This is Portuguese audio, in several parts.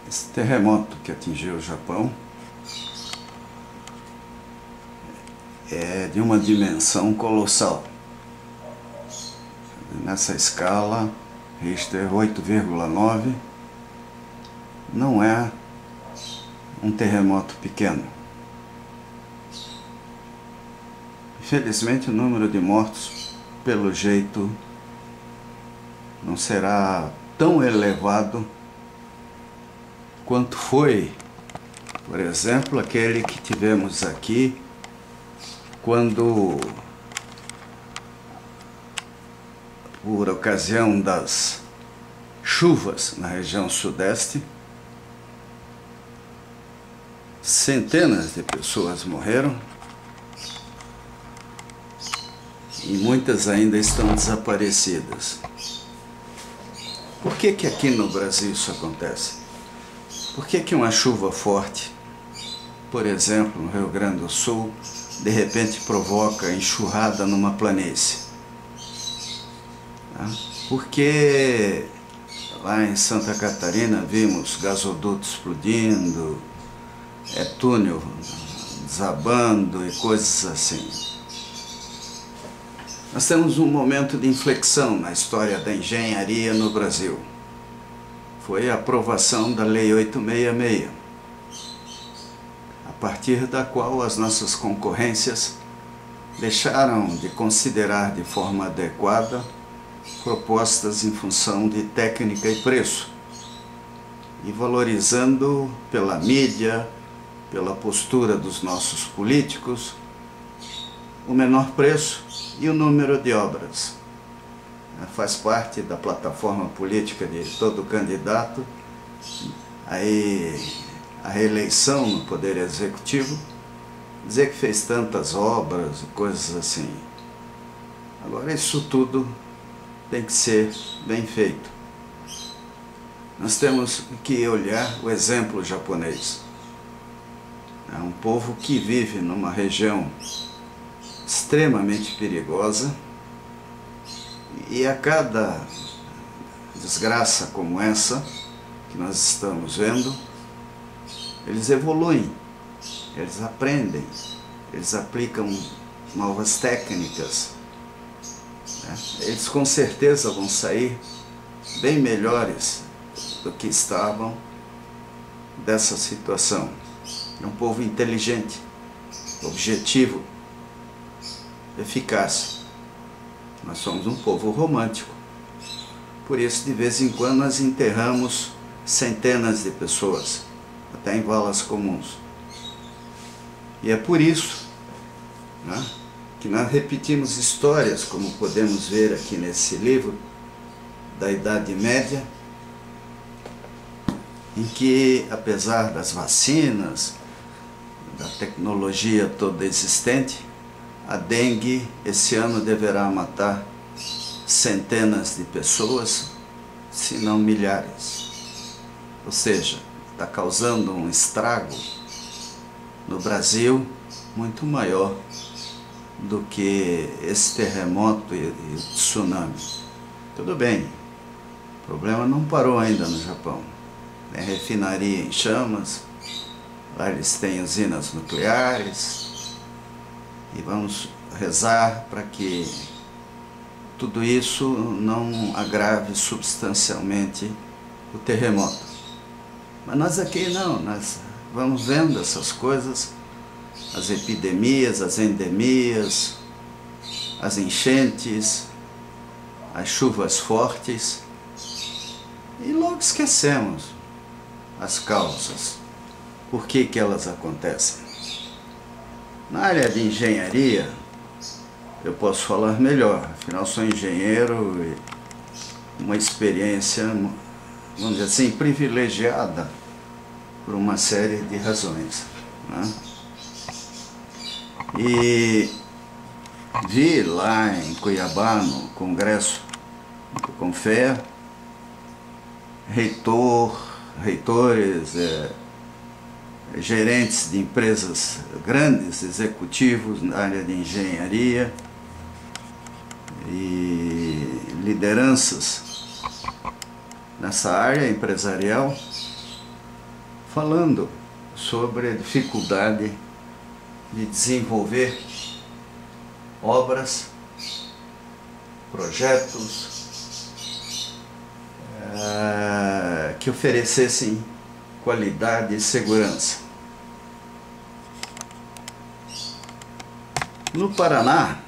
Esse terremoto que atingiu o Japão é de uma dimensão colossal. Nessa escala, Richter 8,9 não é um terremoto pequeno. Infelizmente, o número de mortos, pelo jeito, não será tão elevado quanto foi, por exemplo, aquele que tivemos aqui quando, por ocasião das chuvas na região sudeste, centenas de pessoas morreram e muitas ainda estão desaparecidas. Por que que aqui no Brasil isso acontece? Por que que uma chuva forte, por exemplo, no Rio Grande do Sul, de repente provoca enxurrada numa planície? Porque lá em Santa Catarina vimos gasoduto explodindo, túnel desabando e coisas assim. Nós temos um momento de inflexão na história da engenharia no Brasil. Foi a aprovação da Lei 866, a partir da qual as nossas concorrências deixaram de considerar de forma adequada propostas em função de técnica e preço, e valorizando pela mídia, pela postura dos nossos políticos, o menor preço e o número de obras. Faz parte da plataforma política de todo candidato aí a reeleição no Poder Executivo, dizer que fez tantas obras e coisas assim. Agora, isso tudo tem que ser bem feito. Nós temos que olhar o exemplo japonês. É um povo que vive numa região extremamente perigosa, e a cada desgraça como essa que nós estamos vendo, eles evoluem, eles aprendem, eles aplicam novas técnicas. Eles com certeza vão sair bem melhores do que estavam dessa situação. É um povo inteligente, objetivo, eficaz. Nós somos um povo romântico. Por isso, de vez em quando, nós enterramos centenas de pessoas, até em valas comuns. E é por isso, que nós repetimos histórias, como podemos ver aqui nesse livro, da Idade Média, em que, apesar das vacinas, da tecnologia toda existente, a dengue esse ano deverá matar centenas de pessoas, se não milhares. Ou seja, está causando um estrago no Brasil muito maior do que esse terremoto e o tsunami. Tudo bem, o problema não parou ainda no Japão. Tem refinaria em chamas, lá eles têm usinas nucleares, e vamos rezar para que tudo isso não agrave substancialmente o terremoto. Mas nós aqui não, nós vamos vendo essas coisas, as epidemias, as endemias, as enchentes, as chuvas fortes, e logo esquecemos as causas, por que que elas acontecem. Na área de engenharia, eu posso falar melhor, afinal sou engenheiro e uma experiência, vamos dizer assim, privilegiada por uma série de razões. E vi lá em Cuiabá, no congresso do Confea, reitores, gerentes de empresas grandes, executivos na área de engenharia e lideranças nessa área empresarial, falando sobre a dificuldade de desenvolver obras, projetos que oferecessem qualidade e segurança. No Paraná,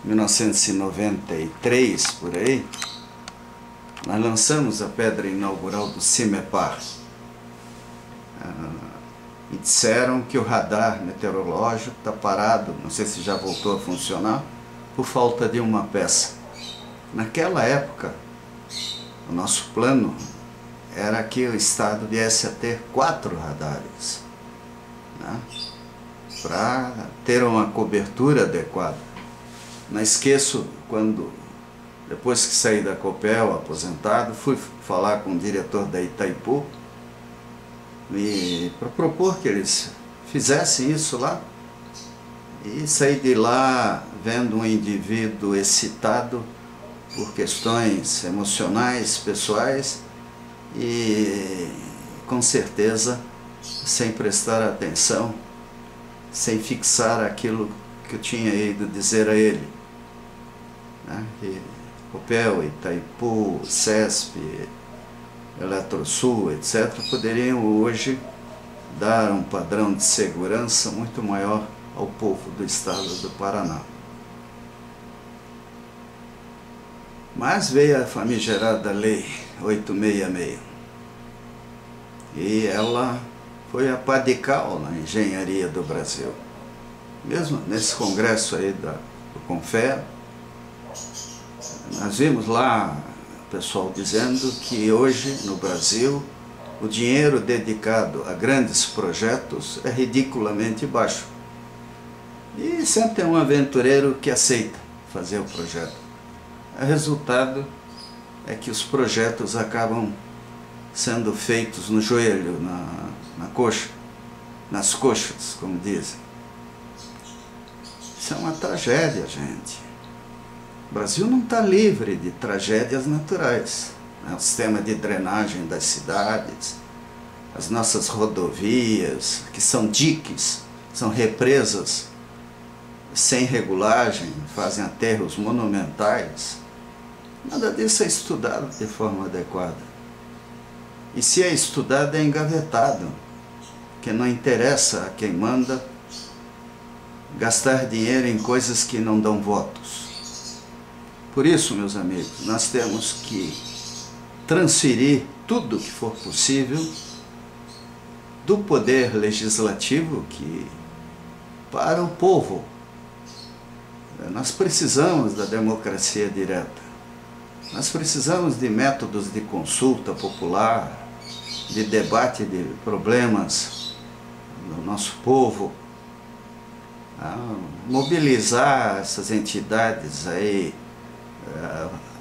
1993, por aí, nós lançamos a pedra inaugural do CIMEPAR. E disseram que o radar meteorológico está parado, não sei se já voltou a funcionar, por falta de uma peça. Naquela época, o nosso plano era que o estado viesse a ter 4 radares, né, para ter uma cobertura adequada. Não esqueço quando, depois que saí da Copel, aposentado, fui falar com o diretor da Itaipu para propor que eles fizessem isso lá, e saí de lá vendo um indivíduo excitado por questões emocionais, pessoais, e com certeza sem prestar atenção, sem fixar aquilo que eu tinha ido dizer a ele, né? Que Copel, Itaipu, CESP, Eletrosul, etc., poderiam hoje dar um padrão de segurança muito maior ao povo do estado do Paraná. Mas veio a famigerada Lei 866, e ela foi a pá de cal na engenharia do Brasil. Mesmo nesse congresso aí do Confera, nós vimos lá o pessoal dizendo que hoje no Brasil o dinheiro dedicado a grandes projetos é ridiculamente baixo. E sempre tem um aventureiro que aceita fazer o projeto. O resultado é que os projetos acabam sendo feitos no joelho, na coxa, nas coxas, como dizem. Isso é uma tragédia, gente. O Brasil não está livre de tragédias naturais, né? O sistema de drenagem das cidades, as nossas rodovias, que são diques, são represas sem regulagem, fazem aterros monumentais. Nada disso é estudado de forma adequada. E se é estudado, é engavetado, porque não interessa a quem manda gastar dinheiro em coisas que não dão votos. Por isso, meus amigos, nós temos que transferir tudo o que for possível do poder legislativo para o povo. Nós precisamos da democracia direta. Nós precisamos de métodos de consulta popular, de debate de problemas do nosso povo, mobilizar essas entidades aí,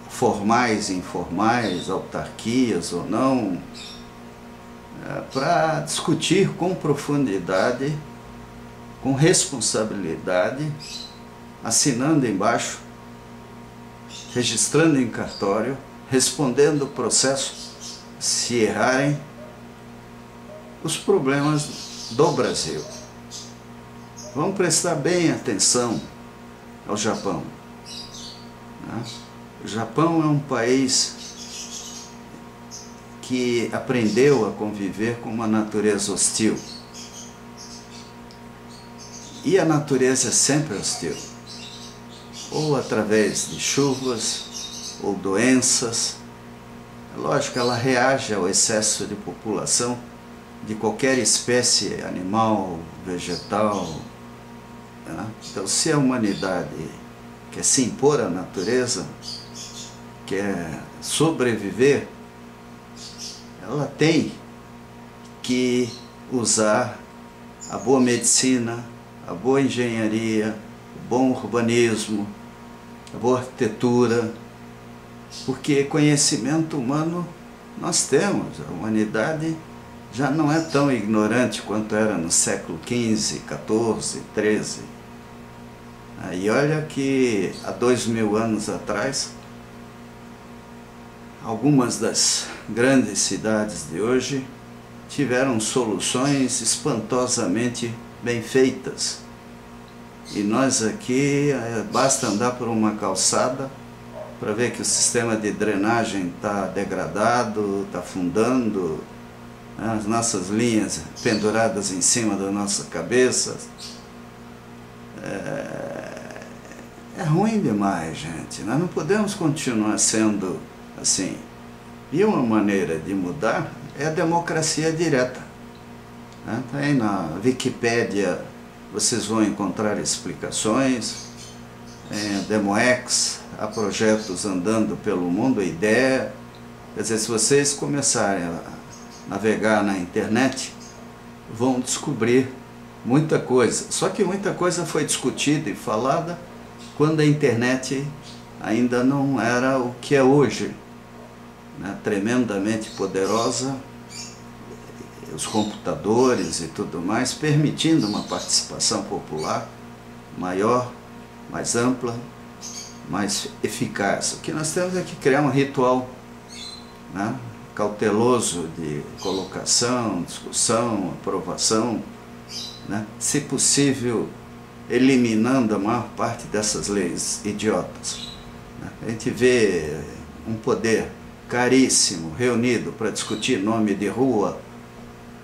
formais e informais, autarquias ou não, para discutir com profundidade, com responsabilidade, assinando embaixo, registrando em cartório, respondendo o processo, se errarem, os problemas do Brasil. Vamos prestar bem atenção ao Japão, né? O Japão é um país que aprendeu a conviver com uma natureza hostil. E a natureza é sempre hostil, ou através de chuvas, ou doenças. É lógico, ela reage ao excesso de população de qualquer espécie animal, vegetal, né? Então, se a humanidade quer se impor à natureza, quer sobreviver, ela tem que usar a boa medicina, a boa engenharia, o bom urbanismo, a boa arquitetura, porque conhecimento humano nós temos. A humanidade já não é tão ignorante quanto era no século XV, XIV, XIII. E olha que há 2000 anos atrás algumas das grandes cidades de hoje tiveram soluções espantosamente bem feitas. E nós aqui, basta andar por uma calçada para ver que o sistema de drenagem está degradado, está afundando, as nossas linhas penduradas em cima da nossa cabeça. É ruim demais, gente. Nós não podemos continuar sendo assim. E uma maneira de mudar é a democracia direta. Aí na Wikipédia vocês vão encontrar explicações, DemoX, há projetos andando pelo mundo, a ideia. Quer dizer, se vocês começarem a navegar na internet, vão descobrir muita coisa. Só que muita coisa foi discutida e falada quando a internet ainda não era o que é hoje, né? Tremendamente poderosa, os computadores e tudo mais, permitindo uma participação popular maior, mais ampla, mais eficaz. O que nós temos é que criar um ritual, né, cauteloso de colocação, discussão, aprovação, né, se possível eliminando a maior parte dessas leis idiotas. A gente vê um poder caríssimo reunido para discutir nome de rua,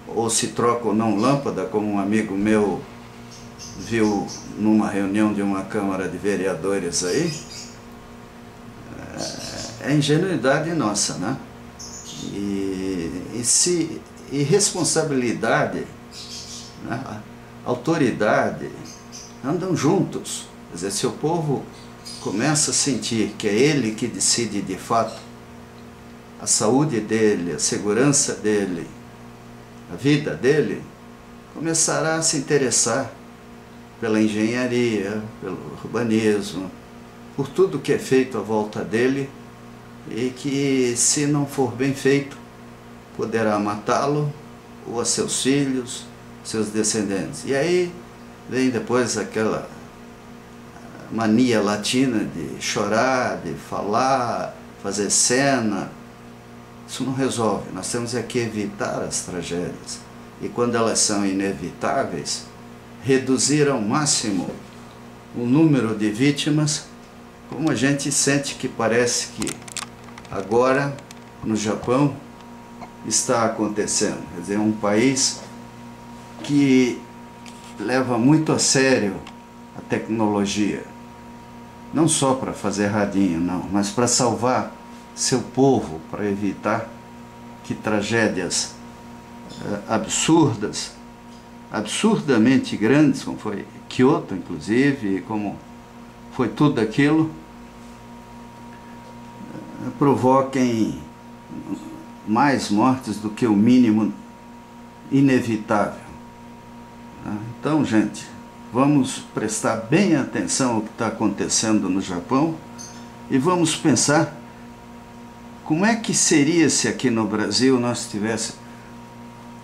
ou se troca ou não lâmpada, como um amigo meu viu numa reunião de uma Câmara de Vereadores aí. É ingenuidade nossa, né? E responsabilidade, né? Autoridade andam juntos. Quer dizer, se o povo começa a sentir que é ele que decide de fato a saúde dele, a segurança dele, a vida dele, começará a se interessar pela engenharia, pelo urbanismo, por tudo que é feito à volta dele, e que, se não for bem feito, poderá matá-lo ou a seus filhos, seus descendentes. E aí vem depois aquela mania latina de chorar, de falar, fazer cena. Isso não resolve. Nós temos é que evitar as tragédias. E quando elas são inevitáveis, reduzir ao máximo o número de vítimas, como a gente sente que parece que agora no Japão está acontecendo. Quer dizer, um país que leva muito a sério a tecnologia, não só para fazer radinho, não, mas para salvar seu povo, para evitar que tragédias absurdamente grandes, como foi Kyoto, inclusive, como foi tudo aquilo, provoquem mais mortes do que o mínimo inevitável. Então, gente, vamos prestar bem atenção ao que está acontecendo no Japão e vamos pensar como é que seria se aqui no Brasil nós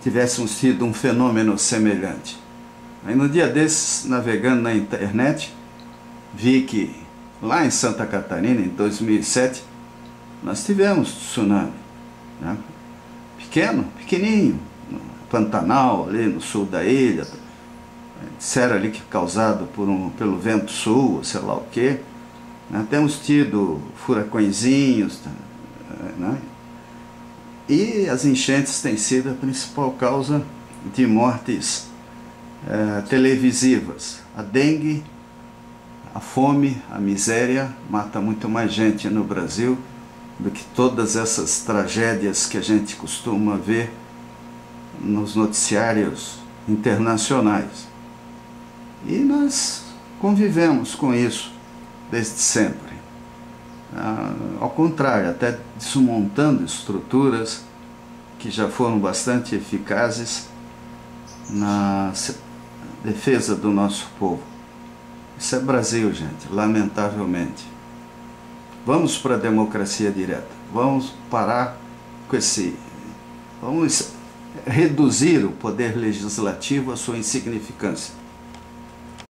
tivéssemos tido um fenômeno semelhante. Aí no dia desses, navegando na internet, vi que lá em Santa Catarina, em 2007, nós tivemos tsunami, né? Pequenininho, no Pantanal, ali no sul da ilha. Disseram ali que causado pelo vento sul, sei lá o quê. Temos tido furacõezinhos, né? E as enchentes têm sido a principal causa de mortes televisivas. A dengue, a fome, a miséria mata muito mais gente no Brasil do que todas essas tragédias que a gente costuma ver nos noticiários internacionais. E nós convivemos com isso desde sempre. Ao contrário, até desmontando estruturas que já foram bastante eficazes na defesa do nosso povo. Isso é Brasil, gente, lamentavelmente. Vamos para a democracia direta. Vamos parar com vamos reduzir o poder legislativo à sua insignificância.